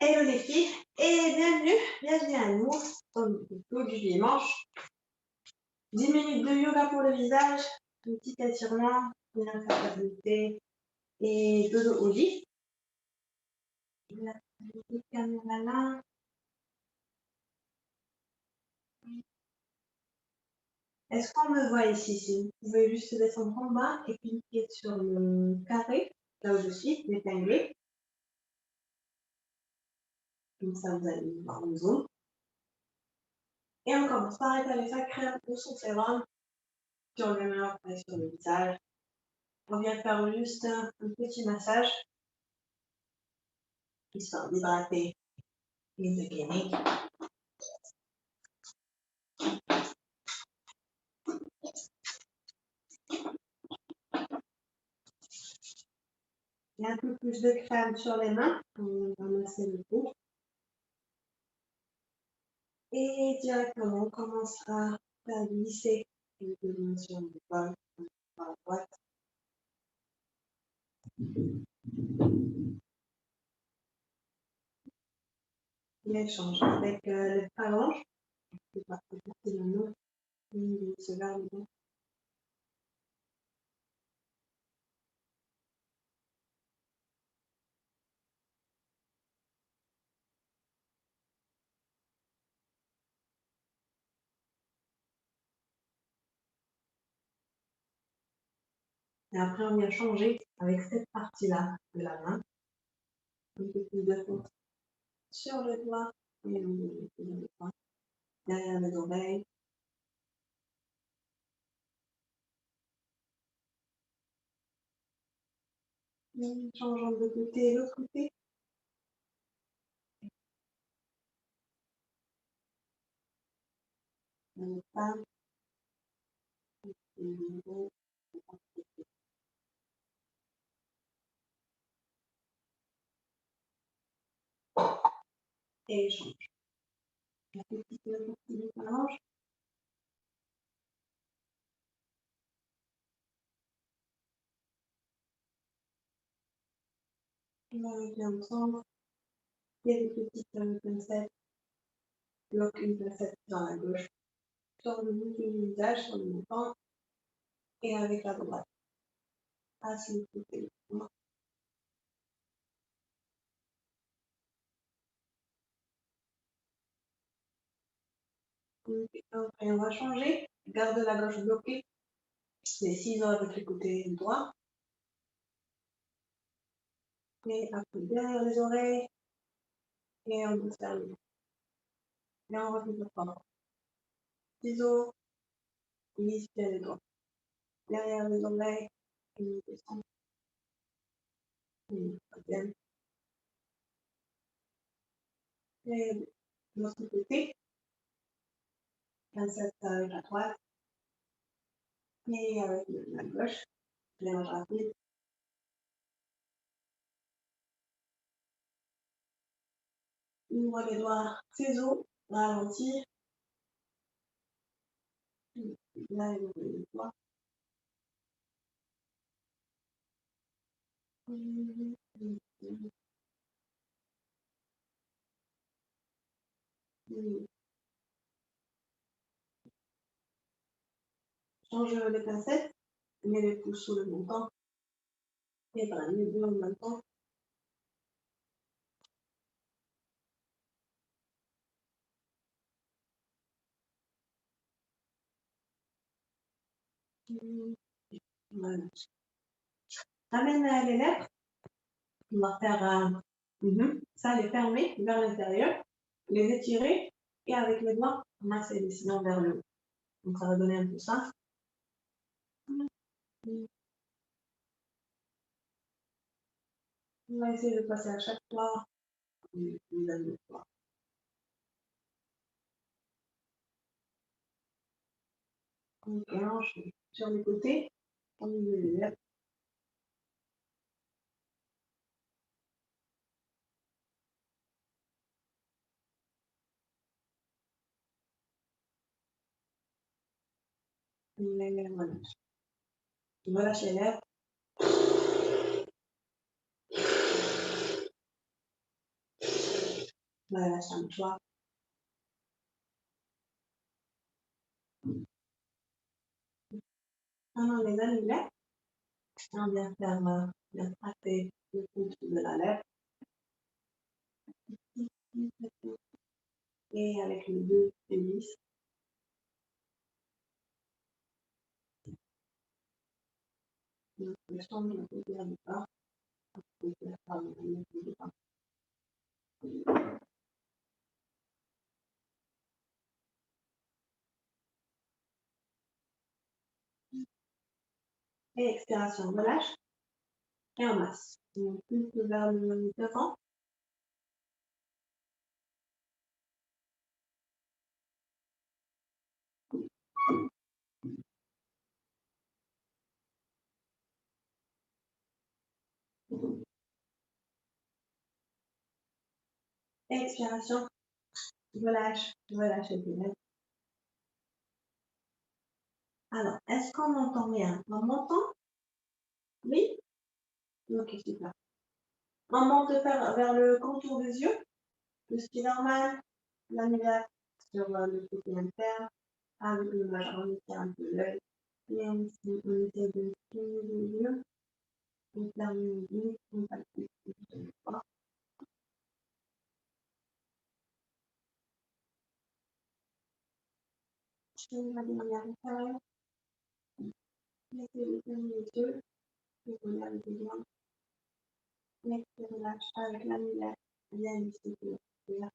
Hello les filles et bienvenue à nous dans le vidéo du dimanche. 10 minutes de yoga pour le visage, un petit étirement, une infertilité et dodo au lit. La petite caméra là. Est-ce qu'on me voit ici? Si vous pouvez juste descendre en bas et cliquer sur le carré, là où je suis, l'épinglé. Comme ça, vous allez voir le zoom. Et on commence par étaler sa crème ou son sérum sur le main et sur le visage. On vient faire juste un petit massage, histoire d'hydrater les mécaniques. Et un peu plus de crème sur les mains, on va masser le cou. Et directement, on commence à faire glisser les deux mains sur l'épaule, par la droite. L'échange avec les phalanges. C'est pas très facile à nous. Se garde bien. Et après, on vient changer avec cette partie-là de la main. Un peu plus de force sur le doigt et on le doigt derrière les oreilles. Changeant de côté et l'autre côté. Pas. Et échange. Un petit peu de phalange. On va régler ensemble. Il y a des petites pincettes. Bloque une pincette dans la gauche. Sur le bout du visage, sur le menton. Et avec la droite. Passe le côté. Après, on va changer. Garde la gauche bloquée. Les ciseaux avec le côté droit. Et après, derrière les oreilles. Et on va faire le. Et on refait le fort. Ciseaux. Glisse vers les doigts. Derrière les oreilles. Et on descend. Et troisième. Et de l'autre côté. Pincette avec la droite. Et avec la gauche. Mélange rapide. Ouvre les doigts, ciseaux, ralentir. Là, il ouvre les doigts. Change les pincettes, mets les pouces sous le menton. Et voilà, les deux en même temps. Voilà. Ramène les lèvres. On va faire ça, les fermer vers l'intérieur, les étirer et avec les doigts, masser les sillons vers le haut. Donc ça va donner un peu ça. On va essayer de passer à chaque fois une dizaine de fois. On mélange sur les côtés, au milieu des lèvres. Voilà. On relâche les lèvres. Voilà, calme-toi. Maintenant, les annulaires, on vient faire, bien tracer le bout de la lèvre. Et avec les deux pénis. Donc, le son de la paupière du bas. Et expiration, relâche. Et en masse. Donc, plus vers le devant. Expiration, relâche, relâche les pénètres. Alors, est-ce qu'on entend rien? On m'entend? Oui? Ok, super. On monte vers le contour des yeux, le style normal, l'annulaire sur le côté interne, avec le majeur, on étire un peu l'œil, et on essaie de suivre les yeux, on termine les yeux, on palpite, on va dernière taille, laissez les yeux, et on a les doigts, et relâche avec l'annulaire, bien ici, vers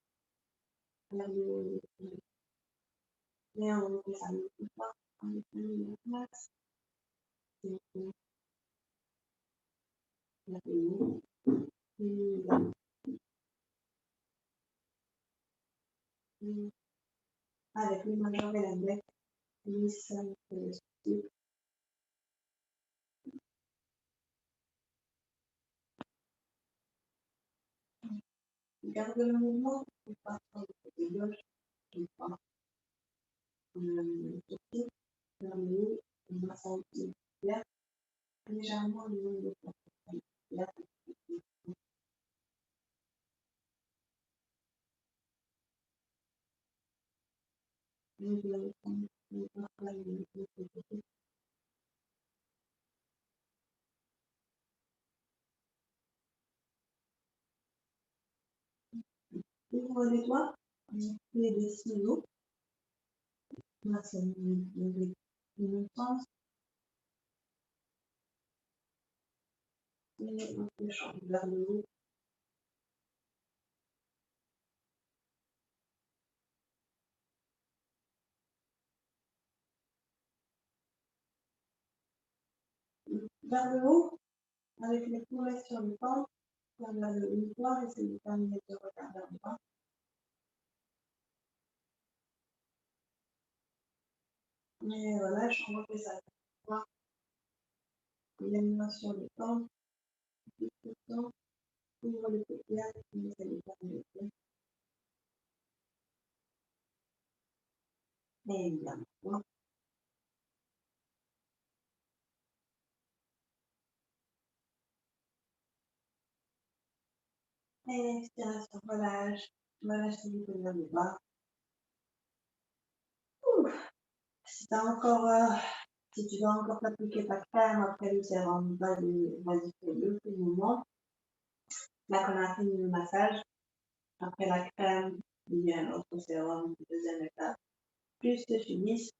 le et on fait ça une fois, on met l'annulaire max, et on la pénis, avec le majeur et la bec, glisse le style. Garde le mouvement, on passe sur le côté gauche, on passe le côté, vers le haut, on va sentir l'air légèrement le long de la l'air. Nous allons prendre le parfum de l'autre côté. Ouvre les doigts, les deux ciseaux, là c'est le sens, et on peut vers le haut. Vers le haut, avec les poulets sur le ventre, vers le mouchoir, essayez de terminer de regarder en bas. Et voilà, on refait ça. Les mains sur le temps, le temps, ouvre le paupières, et essaye de terminer. Et bien, et expiration, relâche, relâche les paupières du bas. Si t'as encore, si tu dois encore t'appliquer ta crème après le sérum, vas-y, fais-le, fais le moment. Là, qu'on a fini le massage, après la crème, il y a un autre sérum, deuxième étape, plus que finisse.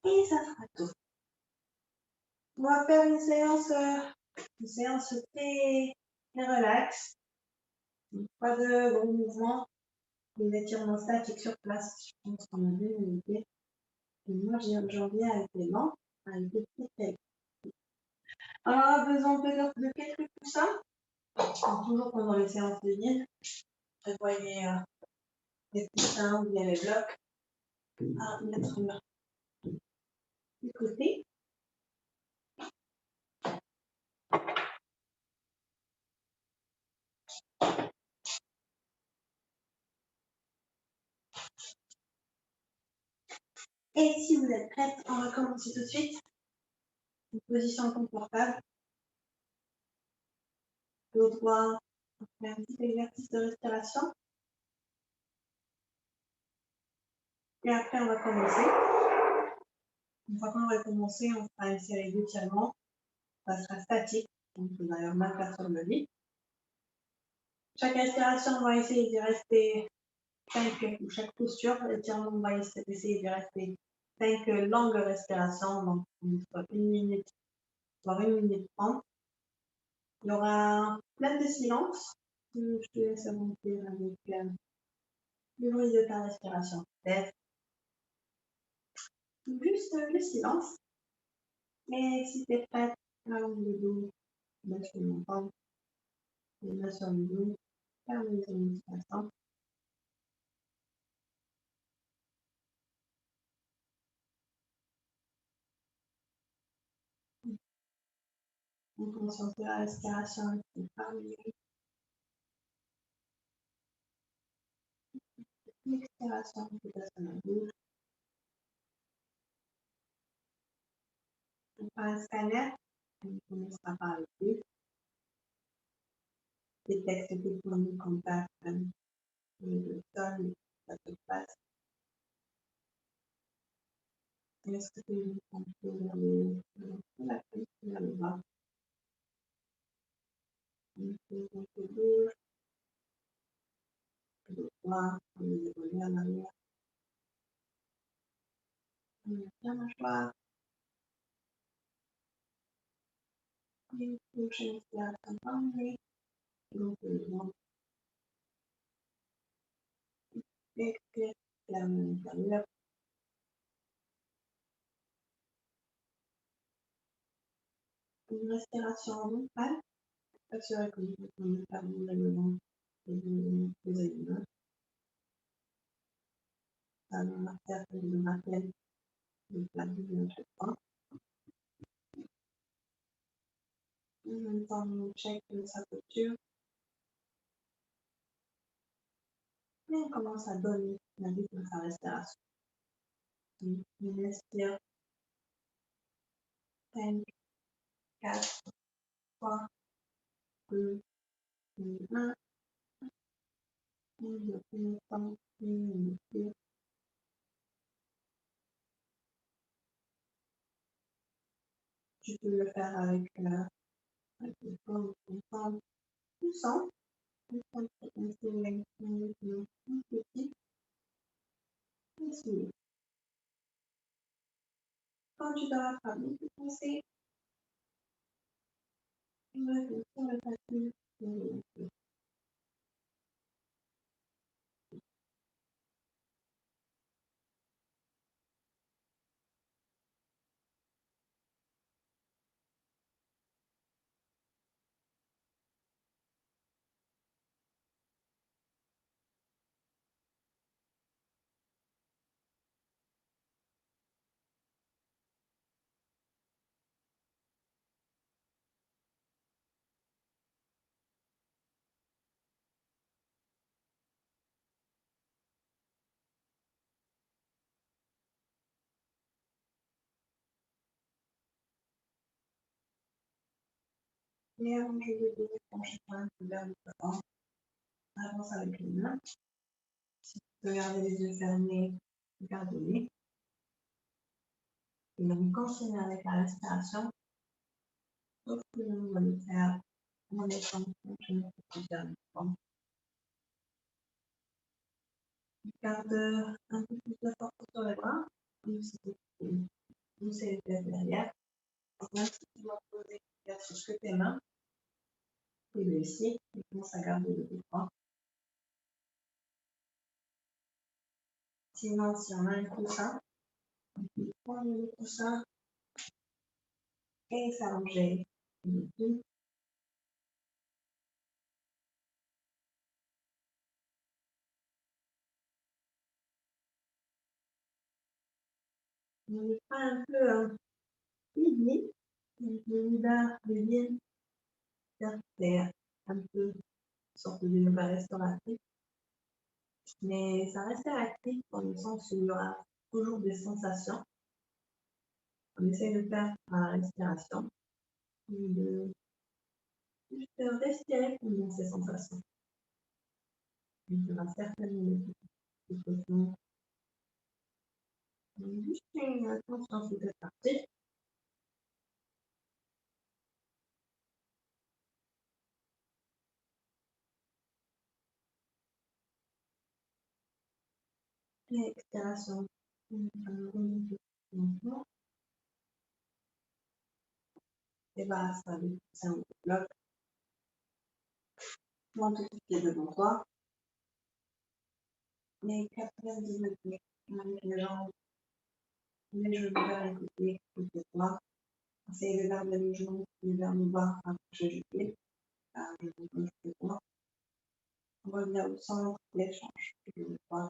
Et ça sera tout. On va faire une séance très relax. Pas de gros mouvements, des étirements statiques sur place. Je pense qu'on a bien limité. Et moi, j'en viens avec les mains, avec des petites têtes. Alors, on a besoin peut-être de quelques coussins. Toujours pendant les séances de ligne, prévoyez des coussins ou bien les blocs à mettre du côté. Et si vous êtes prête, on va commencer tout de suite. Une position confortable. dos droit. On fait un petit exercice de respiration. Et après, on va commencer. Une fois qu'on va commencer, on fera une série d'étirements. Ça sera statique. Donc, vous allez mal faire sur le lit. Chaque respiration, on va essayer d'y rester 5, ou chaque posture, l'étirement, on va essayer d'y rester 5 longues respirations, donc entre 1 minute, voire 1 minute 30. Il y aura plein de silence. Je te laisse avancer avec le bruit de ta respiration. Peut-être juste le silence. Et si tu es prête, allonge le dos, lâche le menton, les mains sur le dos, ferme les yeux un petit instant. On concentre la respiration avec l'expiration qui passe à la bouche. On fera un scanner. On commencera par le pied. Les textes que pour nous contactent, le sol, ça se passe. Est-ce que tu veux un peu vers la cuisse, vers le bas? Un peu dans le gauche, le droit, les épaules vers l'arrière. On a bien la mâchoire. Et prochaine respiration par le nez. Donc, le ventre. Expire, ferme l'intérieur. Une respiration normale. Assurez que vous pouvez faire le ventre et les aliments. Ça va faire que le rappel de la vie à chaque fois. En même temps, on check sa posture. Et on commence à donner la rythme à sa respiration. On inspire 5, 4, 3, 2, 1. On temps, une minute. Tu peux le faire avec le corps, ton temps, tout sans. Tout sans inspirer un petit. Inspire. Quand tu dois faire une pensée, tu vas sur le tapis. Et allongez le dos, penchez un peu vers le devant. Avance avec les mains. Si tu peux garder les yeux fermés, garde-les. Et donc, continuez avec la respiration. Sauf que nous allons le faire en étant penché plusieurs fois. Garde un peu plus de force sur les bras. Poussez les fesses derrière. Même si tu dois poser sur tes mains, et le ici, et commence à garder le dos droit. Sinon, si on a un coussin, on peut prendre le coussin et s'allonger. On est pas un peu pilier, donc le leader devient c'est un peu une sorte de yoga restauratif, mais ça reste actif dans le sens où il y aura toujours des sensations. On essaie de faire la respiration, de Juste respirer pendant ces sensations. Il y aura certainement des questions. Juste une attention sur cette partie. Et expiration. Et bah, ça lui c'est un bloc. Dans tout ce qui est devant toi. Les 90 degrés avec les jambes, les genoux vers les côtés, côté droit. Essayez de garder les genoux vers le bas, approcher du pied. Je vous gauche, pied droit. On revient au centre, l'échange. Pied droit.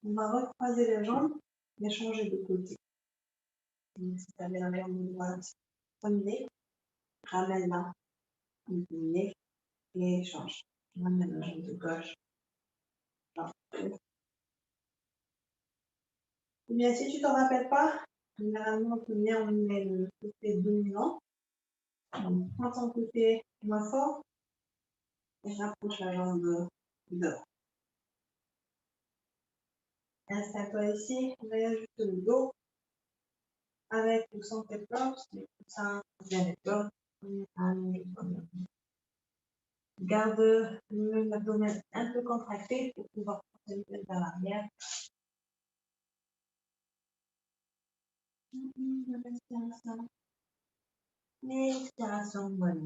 On va recroiser les jambes et changer de côté. Donc, si tu avais la jambe droite, promenez, ramène-la, promenez et change. Ramène la jambe de gauche. Ou bien, si tu ne t'en rappelles pas, généralement, on met le côté dominant. Donc, prends ton côté moins fort et rapproche la jambe de. Installe-toi ici, réajuste le dos avec ou sans tes forces, mais tout ça, bien les cordes. Garde l'abdomen un peu contracté pour pouvoir porter le tête vers l'arrière. Respiration. Expiration, voilà.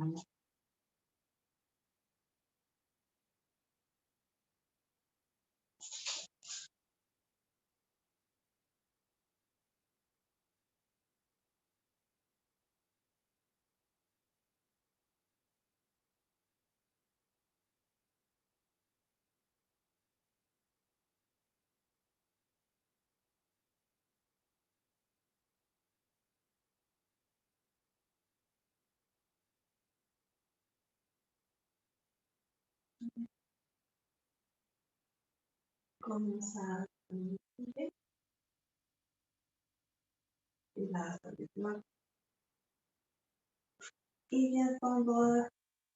Commence à bouger. Et là, ça déploie. Et viens tendre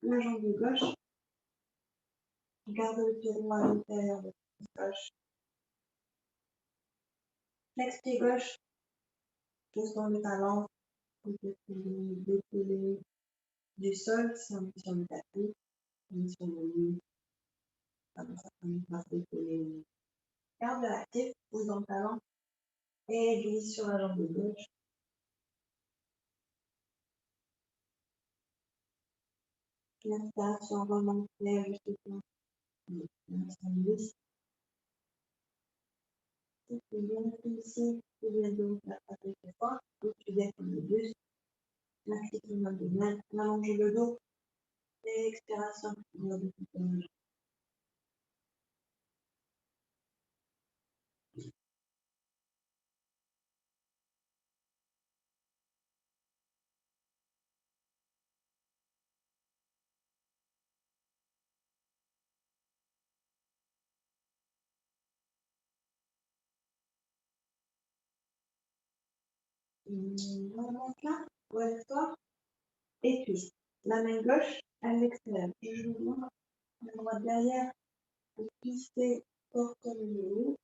la jambe gauche. Garde le pied droit à l'intérieur de la gauche. Flex pied gauche. Pousse dans le talon. On peut décoller du sol si on est sur le tapis. On est sur le lit. Comme ça, on va décoller. Garde actif, pousse dans le talon. Et glisse sur la jambe gauche. L'inspiration remonte, lève justement. Glisse. Tu peux bien ici, tu viens de faire passer très fort. Donc tu décolles le buste. Maximum de main, allonge le dos. Et expiration. Remonte là, relève-toi. Et twist. La main gauche à l'extérieur. Du genou droit, la droite derrière. Vous twistez, porte le genou.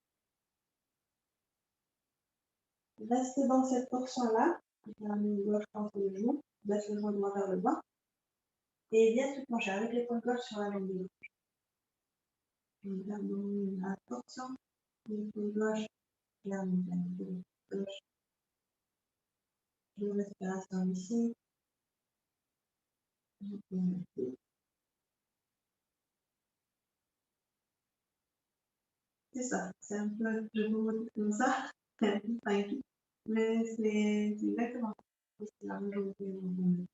Restez dans cette portion-là. La main gauche contre le genou. Baisse le genou droit vers le bas. Et viens te pencher avec les pointes gauche sur la main gauche. Gardons la portion. L'épaule gauche, la main gauche. Deux respirations ici. C'est ça, c'est un peu, je vous montre comme ça, c'est un peu funky, mais c'est exactement ça. C'est la majorité du mouvement.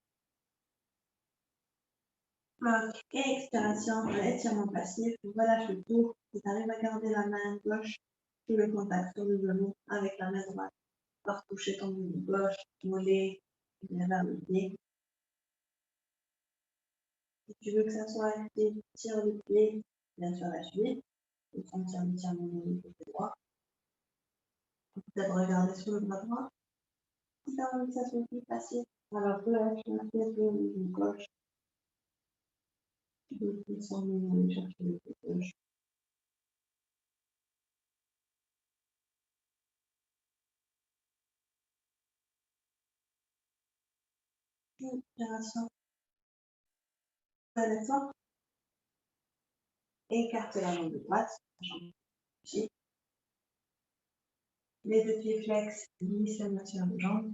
Bloc et expiration, étirement passif, relâche le tout. Si tu arrives à garder la main gauche sous le contact sur le genou avec la main droite, par toucher ton genou gauche, mollet, bien vers le pied. Si tu veux que ça soit actif, tire le pied, bien sûr la cheville. Et sentir l'étirement du côté droit. Peut-être regarder sur le bras droit. Si tu as envie que ça soit plus facile, alors lâche la pièce de gauche. Tu peux descendre et aller chercher le pied gauche. Inspiration. Descends. Écarte la jambe droite, la jambe pied. Les deux pieds flex, glisse la moitié de jambe.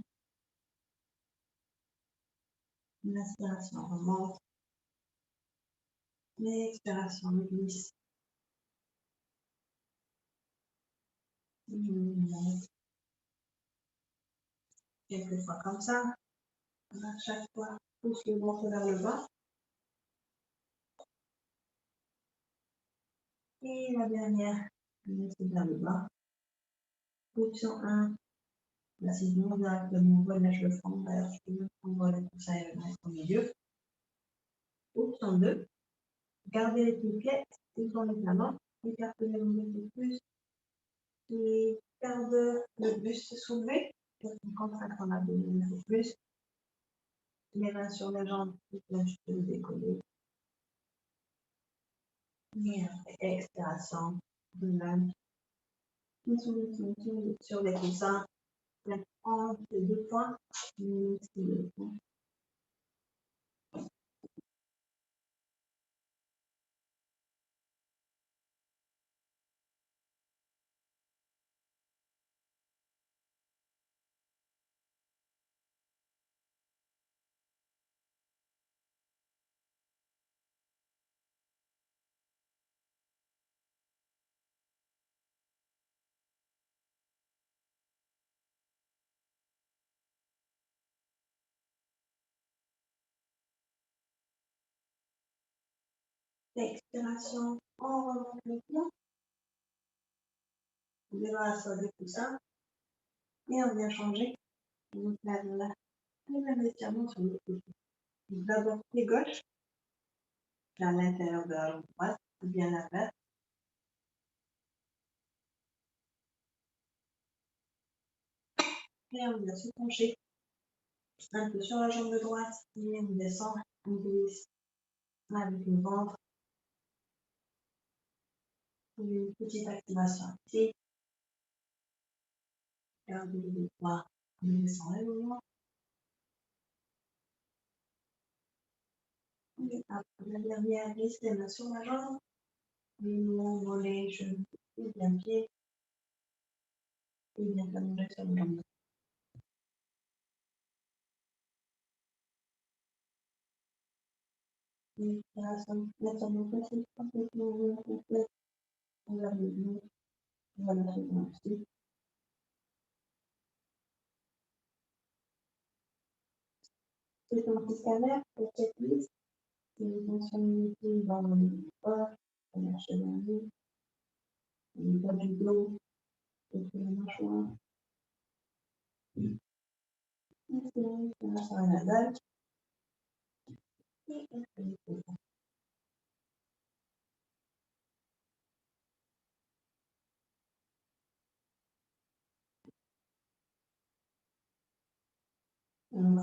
L'inspiration remonte. L'expiration glisse. Quelques fois comme ça. À chaque fois, pousse le ventre vers le bas. Et la dernière, laisse vers le bas. Option 1. Là, c'est bon, directement, relâche le front. D'ailleurs, tu peux prendre le coussin et le mettre au milieu. Option 2. Gardez les pieds flex, tout en les mains. Écarte les jambes un peu plus. Et garde le buste soulevé. Contracte en abdomen un peu plus. Les mains sur les jambes, là, tu peux le décoller. Et après, expiration, de même. Sur les coussins. Prends les deux points. Expiration, on remonte le pied. On débarrasse le coussin. Et on vient changer. Donc là, le même étirement sur le côté. D'abord pied gauche, à l'intérieur de la jambe droite, bien l'inverse. Et on vient se pencher un peu sur la jambe de droite. Et on descend, on glisse avec le ventre. Une petite activation ici. Gardez le bras, on descend le mouvement. Et après la dernière, glisse les mains sur la jambe. Et nous on les genoux, et bien pied. Et bien allongé sur le jambe. Inspiration, légèrement facile, complètement complet. On va le genou, on va lâcher le aussi. C'est un petit scanner pour checklist. Une tension limitée dans le corps, on lâche le nez, le bas du dos, et puis la mâchoire. Inspirez, on lâche la nasale. Et expirez.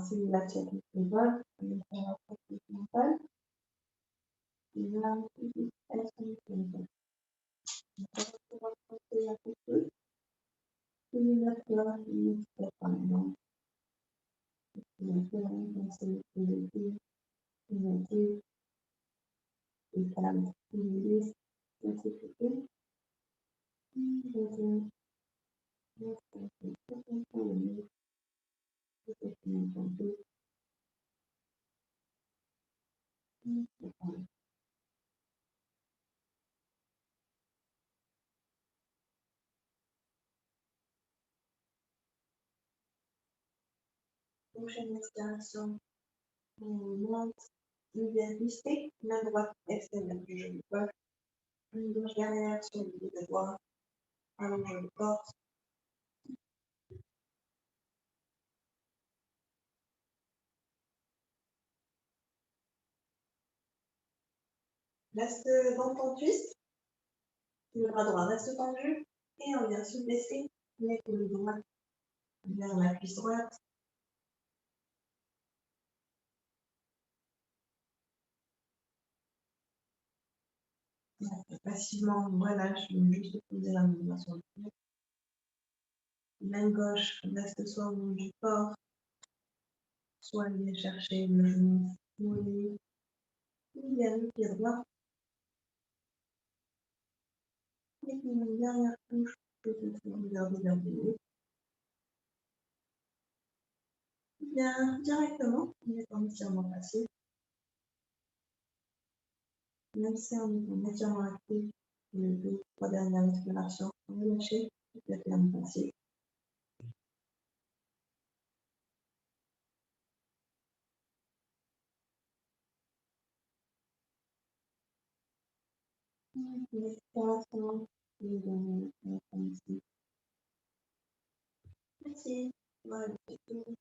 Si la checklist est bonne, on va faire la pratique mentale. Et là, est-ce que vous pouvez on va passer à quelque chose. Et là, une step par exemple. On va faire une pensée positive, négative, et calme, une sécurité. Prochaine expiration, on monte, une bien listée, main droite extérieure du genou gauche, une gauche derrière sur le bout des doigts, allonge le corps. Reste dans ton twist. Le bras droit reste tendu et on vient se baisser l'épaule droite vers la cuisse droite. Passivement, on relâche, juste poser la main sur le pied. Main gauche reste soit au bout du corps, soit aller chercher le genou mollet, ou bien le pied droit. Et puis une dernière touche, peut-être regarder vers le haut. Bien, directement, on est en étirement passif. Même si on est en étirement actif, les 2-3 dernières respirations, on va lâcher, étirement passif. Respiration, les dernières respirations ici. Merci. Voilà, c'est tout.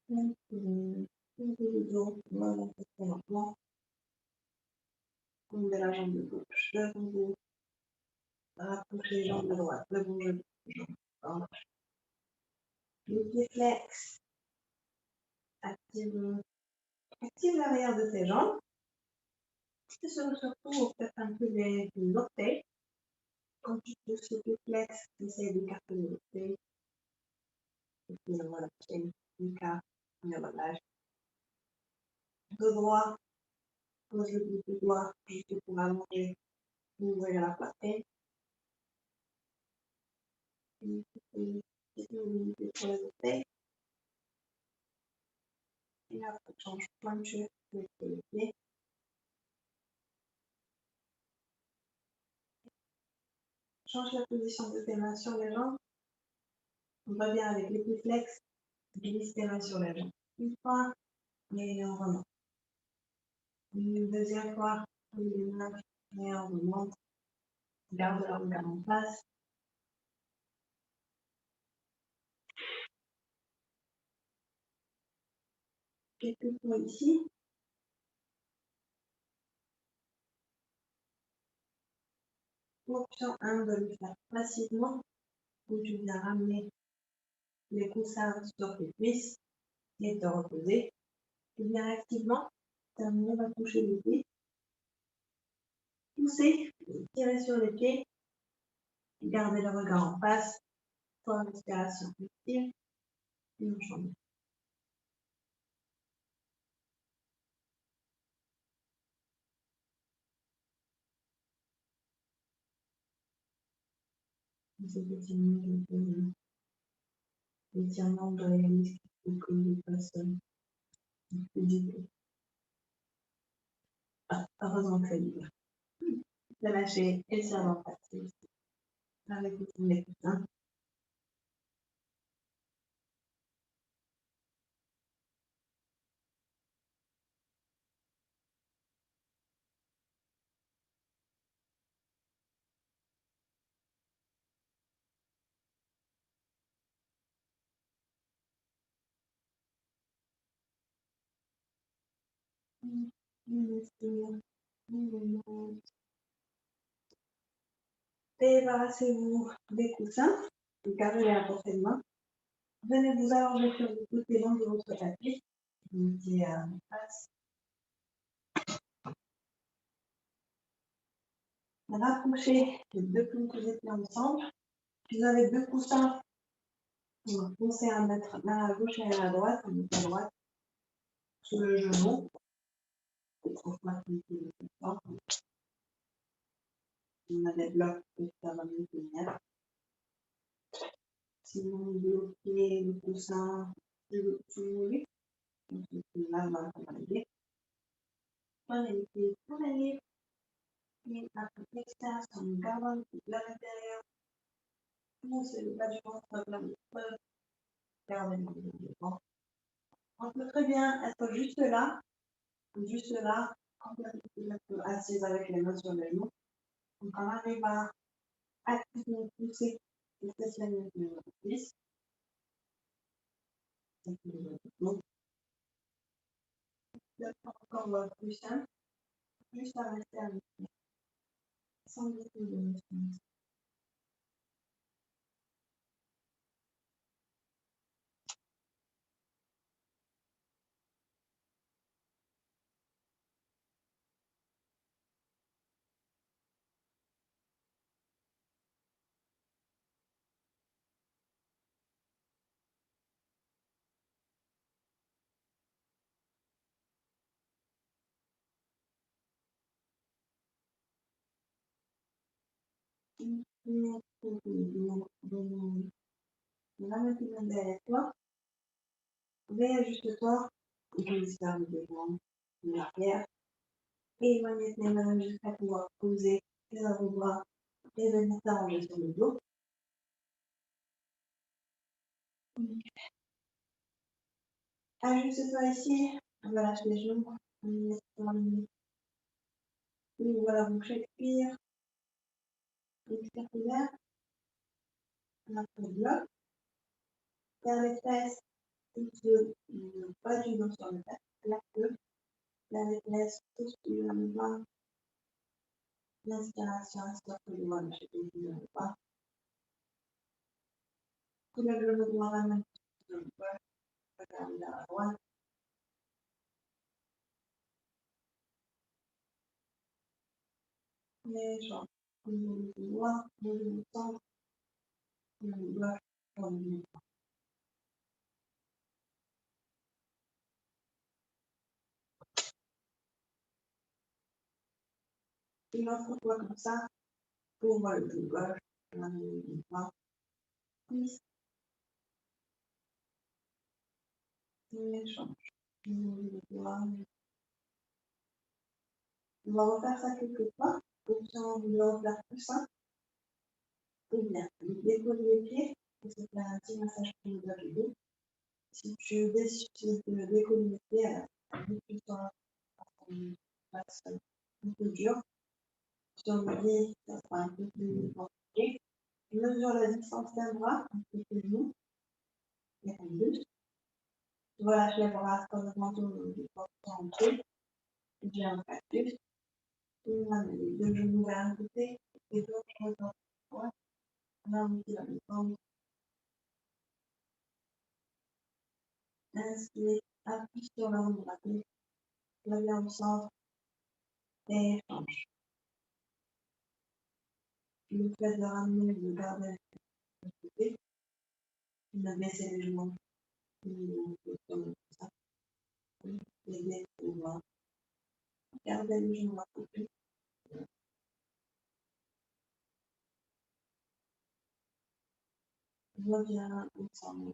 Levez le dos, voilà, c'est maintenant. On met la jambe gauche devant vous. Rapprochez les jambes de droite, le bon genou. Les pieds flex. Active l'arrière de tes jambes. Et surtout, peut-être un peu les orteils. Quand tu pousses les pieds flex, essaye d'écarter les orteils. Et puis voilà, une carte, on relâche. Dos droit, pose le bout du doigt juste pour allonger, ouvrir la poitrine. Et puis, pour les orteils. Et après, change pointure, les pieds. Change la position de tes mains sur les jambes. On va bien avec les pieds flex. Glisse tes mains sur les jambes. Une fois, et on remonte. Une deuxième fois, les mains, et on remonte. Garde le regard en face. Quelques fois ici. Option 1 de le faire passivement, où tu viens ramener les coussins sur tes cuisses et te reposer. Tu viens activement, terminer, on va toucher les pieds. Pousser, tirer sur les pieds, garder le regard en face, 3 respirations actives, et on change. Ces petits mouvements l'étirement de la risque pour que les personnes du tout. Heureusement que c'est libre. De lâcher et ça va passer. Avec les coussins. Débarrassez-vous des coussins, gardez-les à portée de main. Venez vous allonger sur le côté long de votre tapis. Mettez en face. Rapprochez les deux plumes que j'ai fait ensemble. Vous avez deux coussins. Pensez à mettre l'un à gauche et l'un à droite. On met à droite sous le genou. On a des blocs que ça va mieux tenir. Sinon, bloquer le coussin sous le lit. Donc, là, on va travailler. Prenez les pieds sur la ligne. Et après l'extension, on garde le pied à l'intérieur. Poussez le bas du ventre vers le sol. Gardez le pied devant. On peut très bien être juste là, complètement assise avec les mains sur les genoux. Donc, on arrive à activement pousser spécialement les cuisses. Encore plus simple, juste à rester avec sans beaucoup de mouvement. Ramène derrière toi, réajuste-toi, utilise ta devant l'arrière, et éloigne tes mains jusqu'à pouvoir poser tes avant-bras et venir t'arranger sur le dos. Ajuste-toi ici, relâche les genoux, ouvre la bouche, expire, expire ouvert, la bloc, faire les fesses, le bas du dos sur le tapis, la queue, les fesses, pousse le bas, l'inspiration, stop le doigt, lâche le bas, soulève le droit, ramène sur le bas, regarde la droite, les jambes, le droit, le centre, le gauche, le droit. Une autre fois comme ça, ouvre le gauche, le droit, puis change. Le droit. On va refaire ça quelques fois. Option de le refaire plus simple. Et bien, déposer les pieds, et se faire un petit massage pour le bas du dos. Si tu décides de décoller les pieds, alors, tu sens une place un peu dure. Sur le pied, ça sera un peu plus compliqué. Mesure la distance d'un bras, un peu plus genou, et un buste. Tu relâches les bras complètement du corps en dessous. J'ai un cactus. Une main, les deux genoux vers un côté, et l'autre vers la droite. Là, on dit la détente. Inspire, appuie sur la jambe droite, la main au centre et change. Le fait de ramener le garder de côté, de baisser les genoux, comme ça, aider le bras. Garder les genoux à côté. Reviens au centre.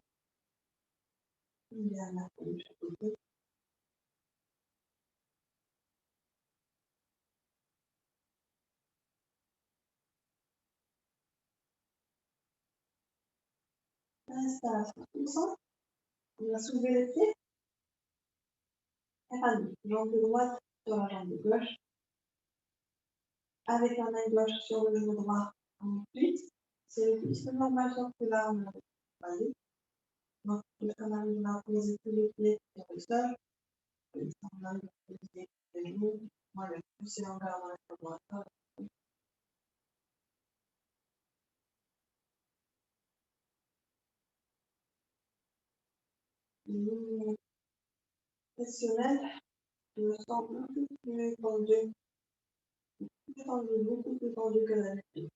Viens la couche à côté. Installation au centre. On va soulever les pieds. Et ramener. Jambe droite sur la jambe gauche. Avec la main gauche sur le genou droit. Ensuite, c'est le glissement majeur que là, on a travaillé. Donc, on arrive à poser tous les pieds sur le sol. On arrive à poser les genoux. Voilà, pousser en vers le collaborateur. Mouvement professionnel, je me sens beaucoup plus tendu, beaucoup plus tendu que d'habitude.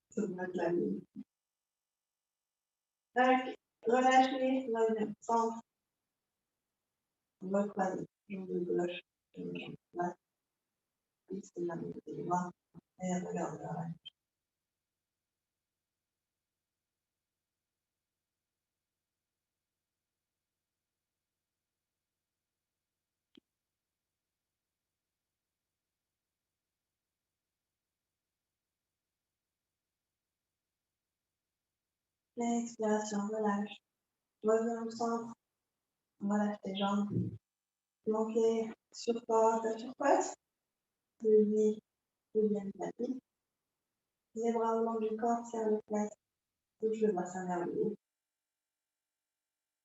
Ça doit être la ligne. Tac, relâchez, revenez au centre, recroisez, jambe gauche, jambe droite, glissez la main côté droit, et regardez la main. L'expiration, relâche, reviens au centre, relâche tes jambes, planquez sur ta surface, le lit, le bien tapis, les bras au long du corps, serre les fesses, touche le bassin vers le haut.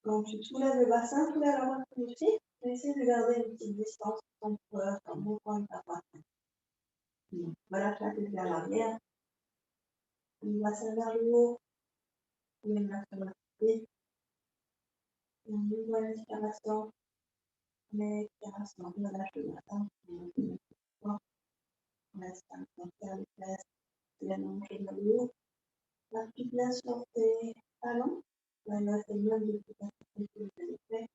Quand tu soulèves le bassin, soulève la poitrine aussi. Essaie de garder une petite distance entre ton point et ta poitrine. Voilà, la tête vers l'arrière. Le bassin vers le haut. Les mains sur la tête. Une nouvelle inspiration. L'expiration, relâche le bassin. L'inspiration, faire les fesses. Les hanches vers le haut. Appuie bien sur tes talons. Là, c'est le même depuis la sécurité que vous avez fait.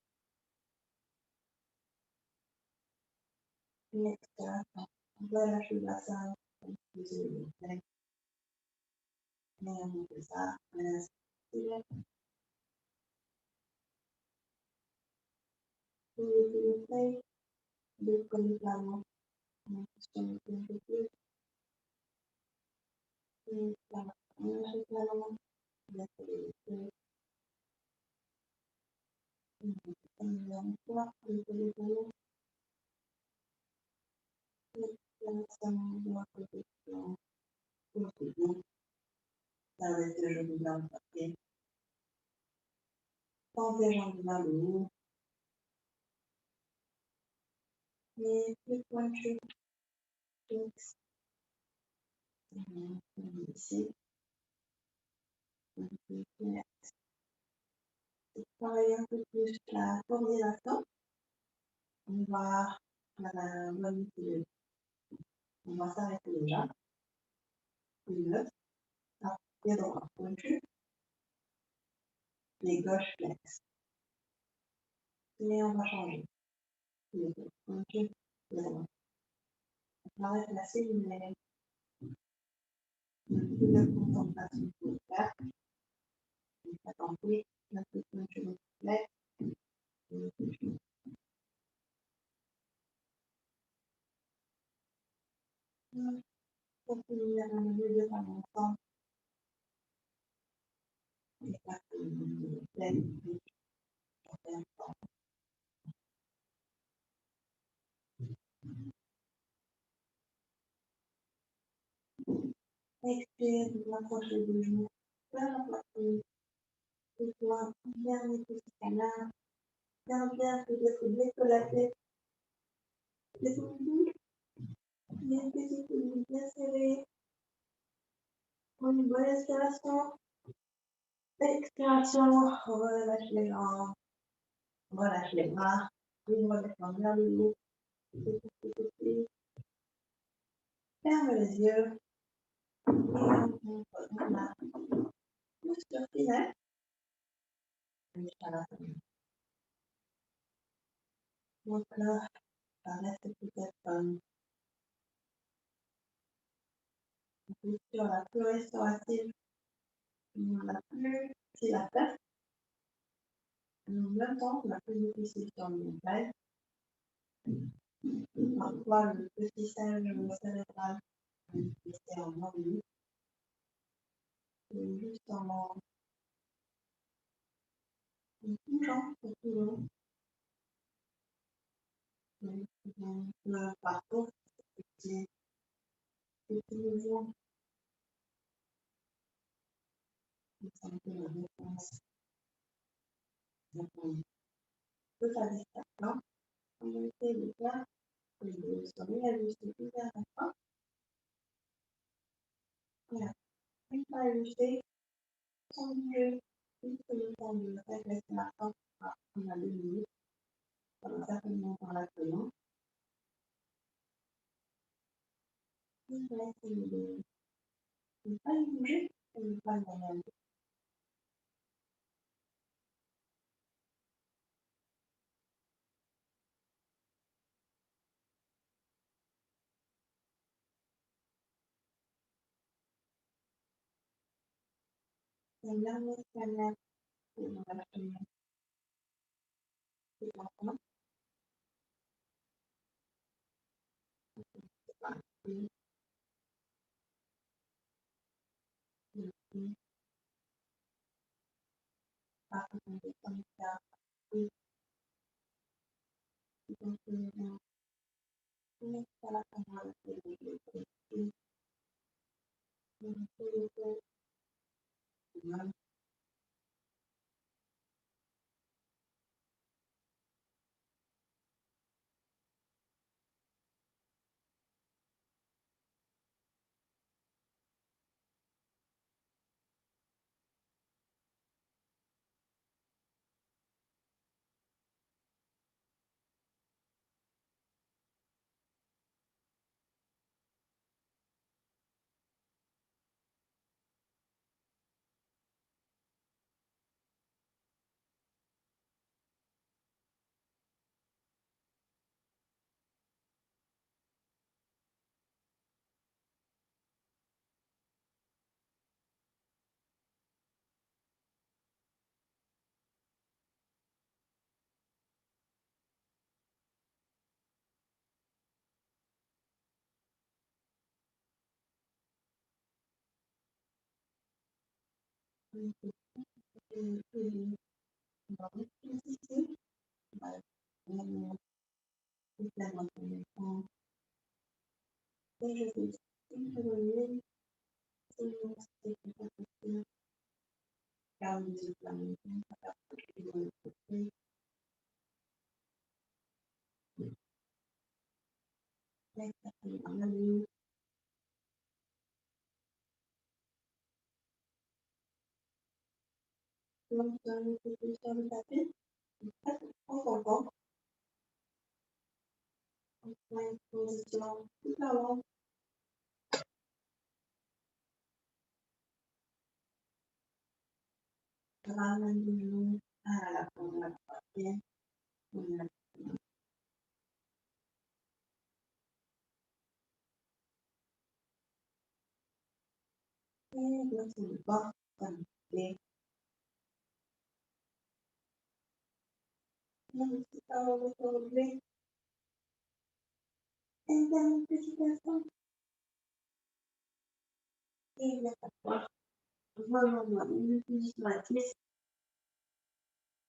L'expiration. Relâche le bassin. Vous avez fait. Et on fait ça. Inspire. Vous avez fait. De coller la main. On sur le côté. Et là, on achète la main. On a fait les deux. On a encore. On fait les deux. L'expiration. On va côté. On fait bien. Ça va être le jambes dans le papier. Tends tes jambes vers le haut. Et plus pointu. Fixe. Ici. Pareil un peu plus la coordination. On va manipuler. On va s'arrêter déjà. Une note. Pied droit pointu. Les gauches flex. Et on va changer. Les deux pointus. Les droits. On va replacer une contemplation pour le faire. On va tenter la petite pointu de flex. Continuer à mener de par ensemble. Et pas que nous pleine de temps. Expire, vous rapprochez des genoux vers la poitrine. Et toi, bien nettoyer ce canal. Bien peut-être décoller la tête. Les coudes. Les petits coudes bien serrés. Prends une bonne inspiration. Expiration. Relâche les jambes. Relâche les bras. Ouvre les jambes vers le haut. Ferme les yeux. Et on monte dans la posture finale. Jusqu'à la fin. Donc là, ça reste peut-être une posture la plus restaurative, la plus facile à faire. En même temps, la plus difficile sur le mental. Parfois, le petit singe cérébral est en ennui. Juste en bougeant tout le long. Le parcours, petit mouvement, c'est un peu la réponse. Donc, on peut faire des stations. On va essayer de faire le sommet ajusté plus vers la fin. Voilà. Une fois ajusté, sans bouger, juste le temps de régler la fin. On a 2 minutes. Ça va certainement par la tenue. On va essayer de ne pas bouger et ne pas le regarder. Le dernier scanner, on va le tenir tout en fin. C'est parti. Ici, partie de descendre vers ici, qui continue bien. Jusqu'à la fin de la série, ici,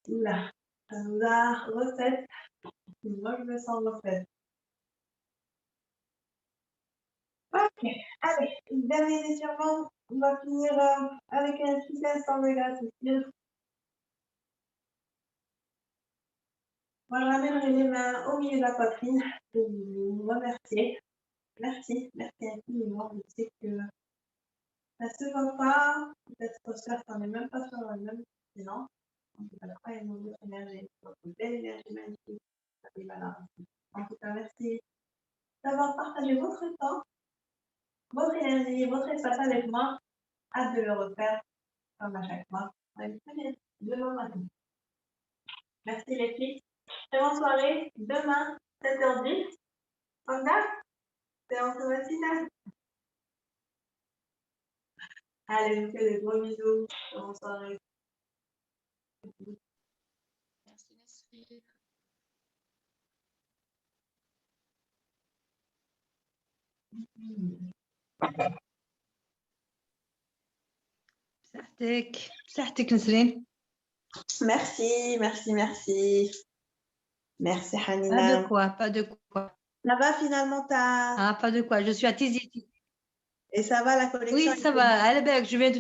Là, la recette. Moi, je me sens refaite. Ok, allez, dernier étirement. On va finir avec un petit instant de gratitude. Moi, je ramènerai les mains au milieu de la poitrine pour vous remercier. Merci, merci infiniment. Je sais que ça se voit pas. Peut-être que ça, on n'est même pas sur le même continent. On ne peut pas une autre énergie. Une belle énergie magnifique. Et voilà. En tout cas, merci d'avoir partagé votre temps, votre énergie, votre espace avec moi. Hâte de le refaire comme à chaque fois. Ouais, très bien. Demain matin. Merci les filles. Très bonne soirée. Demain, 7h10. On a séance matinale. Allez, je vous fais des gros bisous. Bonne soirée. Merci Nesrine. بصحتك نسرين. Merci, merci, merci. Merci Pas Hanina. de quoi, pas de quoi. Ça va finalement ta... Ah, pas de quoi. Je suis à Tizi. Et ça va la connexion? Oui, ça va. Allez, ben, je viens de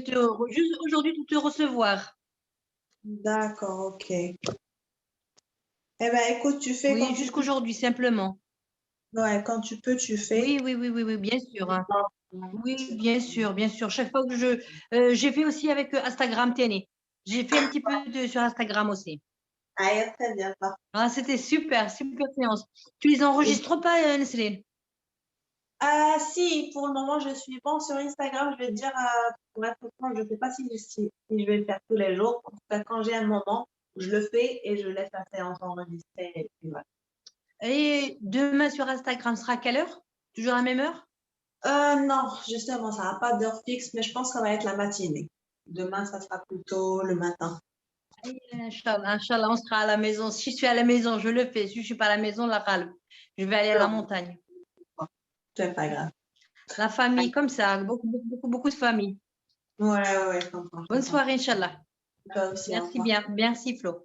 juste aujourd'hui de te recevoir. D'accord, ok. Eh ben écoute, tu fais Oui, quand tu peux. jusqu'aujourd'hui, simplement. Ouais, quand tu peux, tu fais. Oui, bien sûr. Hein. Oui, bien sûr. Chaque fois que j'ai fait aussi avec Instagram TN. J'ai fait un petit peu sur Instagram aussi. Ah, très bien. Ah, c'était super séance. Tu les enregistres pas, Nesrine? Ah si, pour le moment, je suis pas sur Instagram. Je vais te dire, pour être franc, je ne sais pas si je vais le faire tous les jours. En tout cas, quand j'ai un moment, je le fais et je laisse la séance enregistrée. Et puis voilà. Et demain sur Instagram sera à quelle heure? Toujours à la même heure? Non, justement, ça n'a pas d'heure fixe, mais je pense que ça va être la matinée. Demain, ça sera plutôt le matin. Inch'Allah, on sera à la maison. Si je suis à la maison, je le fais. Si je ne suis pas à la maison, la râle. Je vais aller à la montagne. C'est pas grave. La famille, comme ça, beaucoup de famille. Ouais, je comprends. Bonne soirée, Inch'Allah. Toi aussi, au Merci revoir. bien. Merci, Flo.